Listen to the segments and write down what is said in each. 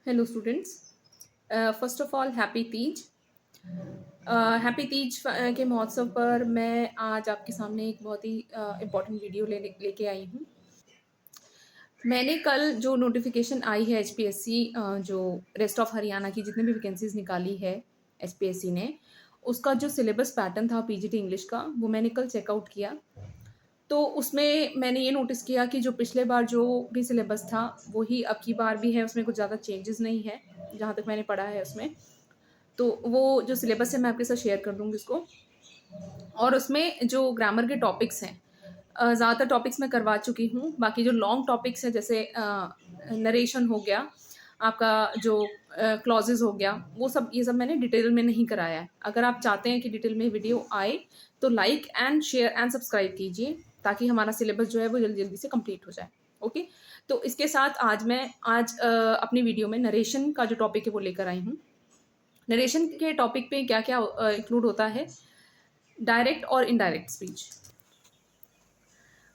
Hello students, first of all happy Teej. Happy Teej के महोत्सव पर मैं आज आपके सामने एक बहुत ही इम्पोर्टेंट वीडियो लेके आई हूँ। मैंने कल जो नोटिफिकेशन आई है एचपीएससी, जो रेस्ट ऑफ हरियाणा की जितने भी वैकेंसीज निकाली है एचपीएससी ने, उसका जो सिलेबस पैटर्न था पीजीटी इंग्लिश का, वो मैंने कल चेकआउट किया। तो उसमें मैंने ये नोटिस किया कि जो पिछले बार जो भी सिलेबस था वही अब की बार भी है, उसमें कुछ ज़्यादा चेंजेस नहीं है जहाँ तक मैंने पढ़ा है उसमें। तो वो जो सिलेबस है मैं आपके साथ शेयर कर दूँगी उसको। और उसमें जो ग्रामर के टॉपिक्स हैं, ज़्यादातर टॉपिक्स मैं करवा चुकी हूँ। बाकी जो लॉन्ग टॉपिक्स हैं जैसे नरेशन हो गया, आपका जो क्लॉजेज हो गया, वो सब ये सब मैंने डिटेल में नहीं कराया है। अगर आप चाहते हैं कि डिटेल में वीडियो आए तो like and share and subscribe कीजिए ताकि हमारा सिलेबस जो है वो जल्दी जल्दी से कंप्लीट हो जाए। ओके, तो इसके साथ आज अपनी वीडियो में नरेशन का जो टॉपिक है वो लेकर आई हूँ। नरेशन के टॉपिक पे क्या क्या इंक्लूड होता है, डायरेक्ट और इनडायरेक्ट स्पीच।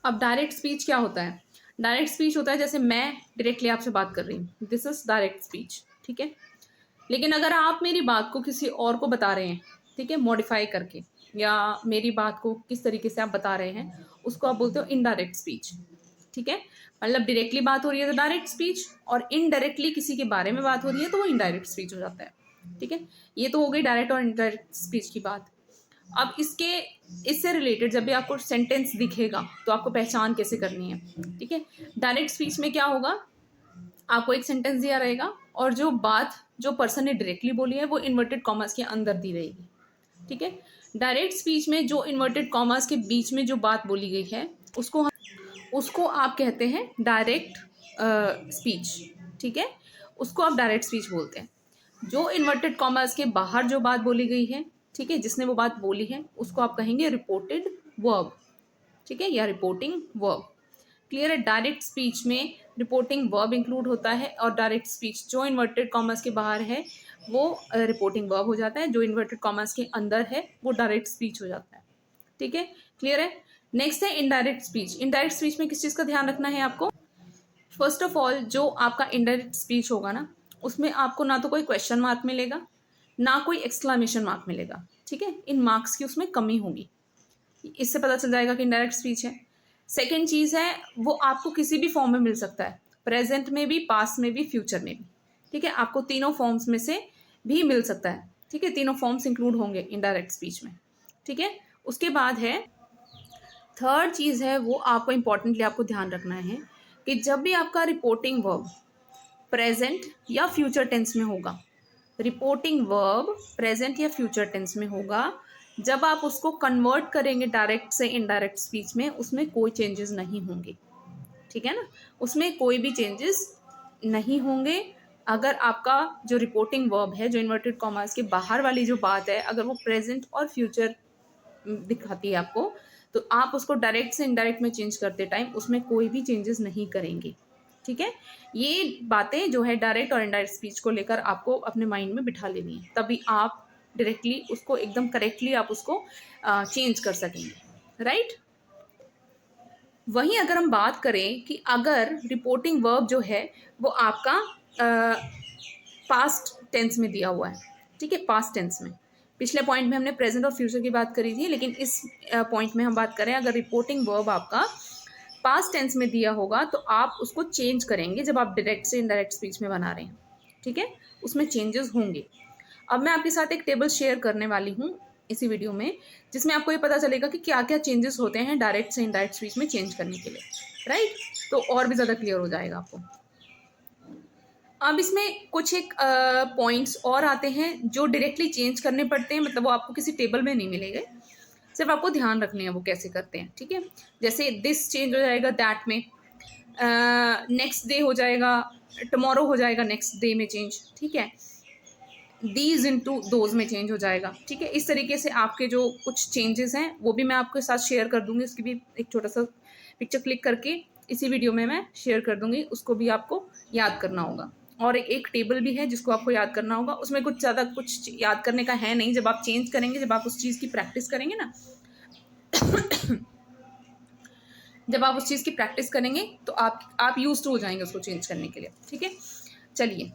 अब डायरेक्ट स्पीच क्या होता है? डायरेक्ट स्पीच होता है जैसे मैं डायरेक्टली आपसे बात कर रही हूँ, दिस इज डायरेक्ट स्पीच, ठीक है। लेकिन अगर आप मेरी बात को किसी और को बता रहे हैं, ठीक है, मॉडिफाई करके, या मेरी बात को किस तरीके से आप बता रहे हैं, उसको आप बोलते हो इनडायरेक्ट स्पीच, ठीक है। मतलब डायरेक्टली बात हो रही है तो डायरेक्ट स्पीच, और इनडायरेक्टली किसी के बारे में बात हो रही है तो वो इनडायरेक्ट स्पीच हो जाता है, ठीक है। ये तो हो गई डायरेक्ट और इनडायरेक्ट स्पीच की बात। अब इससे रिलेटेड जब भी आपको सेंटेंस दिखेगा तो आपको पहचान कैसे करनी है, ठीक है। डायरेक्ट स्पीच में क्या होगा, आपको एक सेंटेंस दिया रहेगा और जो बात जो पर्सन ने डायरेक्टली बोली है वो इन्वर्टेड कॉमर्स के अंदर दी रहेगी, ठीक है। डायरेक्ट स्पीच में जो इन्वर्टेड कॉमर्स के बीच में जो बात बोली गई है उसको आप कहते हैं डायरेक्ट स्पीच, ठीक है। उसको आप डायरेक्ट स्पीच बोलते हैं। जो इन्वर्टेड कॉमर्स के बाहर जो बात बोली गई है, ठीक है, जिसने वो बात बोली है, उसको आप कहेंगे रिपोर्टेड वर्ब, ठीक है, या रिपोर्टिंग वर्ब। क्लियर है? डायरेक्ट स्पीच में रिपोर्टिंग वर्ब इंक्लूड होता है, और डायरेक्ट स्पीच जो इन्वर्टेड कॉमर्स के बाहर है वो रिपोर्टिंग वर्ब हो जाता है, जो इन्वर्टेड कॉमर्स के अंदर है वो डायरेक्ट स्पीच हो जाता है, ठीक है। क्लियर है? नेक्स्ट है इनडायरेक्ट स्पीच। इनडायरेक्ट स्पीच में किस चीज़ का ध्यान रखना है आपको? फर्स्ट ऑफ ऑल, जो आपका इनडायरेक्ट स्पीच होगा ना, उसमें आपको ना तो कोई क्वेश्चन मार्क मिलेगा ना कोई एक्सक्लामेशन मार्क मिलेगा, ठीक है। इन मार्क्स की उसमें कमी होगी, इससे पता चल जाएगा कि इनडायरेक्ट स्पीच है। सेकेंड चीज़ है, वो आपको किसी भी फॉर्म में मिल सकता है, प्रेजेंट में भी, पास्ट में भी, फ्यूचर में भी, ठीक है। आपको तीनों फॉर्म्स में से भी मिल सकता है, ठीक है। तीनों फॉर्म्स इंक्लूड होंगे इनडायरेक्ट स्पीच में, ठीक है। उसके बाद है थर्ड चीज़ है, वो आपको इंपॉर्टेंटली आपको ध्यान रखना है कि जब भी आपका रिपोर्टिंग वर्ब प्रेजेंट या फ्यूचर टेंस में होगा, रिपोर्टिंग वर्ब प्रेजेंट या फ्यूचर टेंस में होगा, जब आप उसको कन्वर्ट करेंगे डायरेक्ट से इनडायरेक्ट स्पीच में, उसमें कोई चेंजेस नहीं होंगे, ठीक है ना। उसमें कोई भी चेंजेस नहीं होंगे। अगर आपका जो रिपोर्टिंग वर्ब है, जो इन्वर्टेड कॉमर्स के बाहर वाली जो बात है, अगर वो प्रेजेंट और फ्यूचर दिखाती है आपको, तो आप उसको डायरेक्ट से इनडायरेक्ट में चेंज करते टाइम उसमें कोई भी चेंजेस नहीं करेंगे, ठीक है। ये बातें जो है डायरेक्ट और इनडायरेक्ट स्पीच को लेकर आपको अपने माइंड में बिठा लेनी है, तभी आप डायरेक्टली उसको एकदम करेक्टली आप उसको चेंज कर सकेंगे, राइट। वहीं अगर हम बात करें कि अगर रिपोर्टिंग वर्ब जो है वो आपका पास्ट टेंस में दिया हुआ है, ठीक है, पास्ट टेंस में। पिछले पॉइंट में हमने प्रेजेंट और फ्यूचर की बात करी थी, लेकिन इस पॉइंट में हम बात करें अगर रिपोर्टिंग वर्ब आपका पास्ट टेंस में दिया होगा तो आप उसको चेंज करेंगे जब आप डायरेक्ट से इनडायरेक्ट स्पीच में बना रहे हैं, ठीक है। उसमें चेंजेस होंगे। अब मैं आपके साथ एक टेबल शेयर करने वाली हूँ इसी वीडियो में, जिसमें आपको ये पता चलेगा कि क्या क्या चेंजेस होते हैं डायरेक्ट से इनडायरेक्ट स्पीच में चेंज करने के लिए, राइट। तो और भी ज़्यादा क्लियर हो जाएगा आपको। अब इसमें कुछ एक पॉइंट्स और आते हैं जो डायरेक्टली चेंज करने पड़ते हैं, मतलब वो आपको किसी टेबल में नहीं मिलेंगे, सिर्फ आपको ध्यान रखने हैं वो कैसे करते हैं, ठीक है। जैसे दिस चेंज हो जाएगा दैट में, नेक्स्ट डे हो जाएगा, टमोरो हो जाएगा नेक्स्ट डे में चेंज, ठीक है। दीज इनटू दोज में चेंज हो जाएगा, ठीक है। इस तरीके से आपके जो कुछ चेंजेस हैं वो भी मैं आपके साथ शेयर कर दूंगी, उसकी भी एक छोटा सा पिक्चर क्लिक करके इसी वीडियो में मैं शेयर कर दूंगी, उसको भी आपको याद करना होगा। और एक टेबल भी है जिसको आपको याद करना होगा, उसमें कुछ ज़्यादा कुछ याद करने का है नहीं। जब आप चेंज करेंगे, जब आप उस चीज़ की प्रैक्टिस करेंगे ना जब आप उस चीज़ की प्रैक्टिस करेंगे तो आप यूज्ड टू हो जाएंगे उसको चेंज करने के लिए, ठीक है। चलिए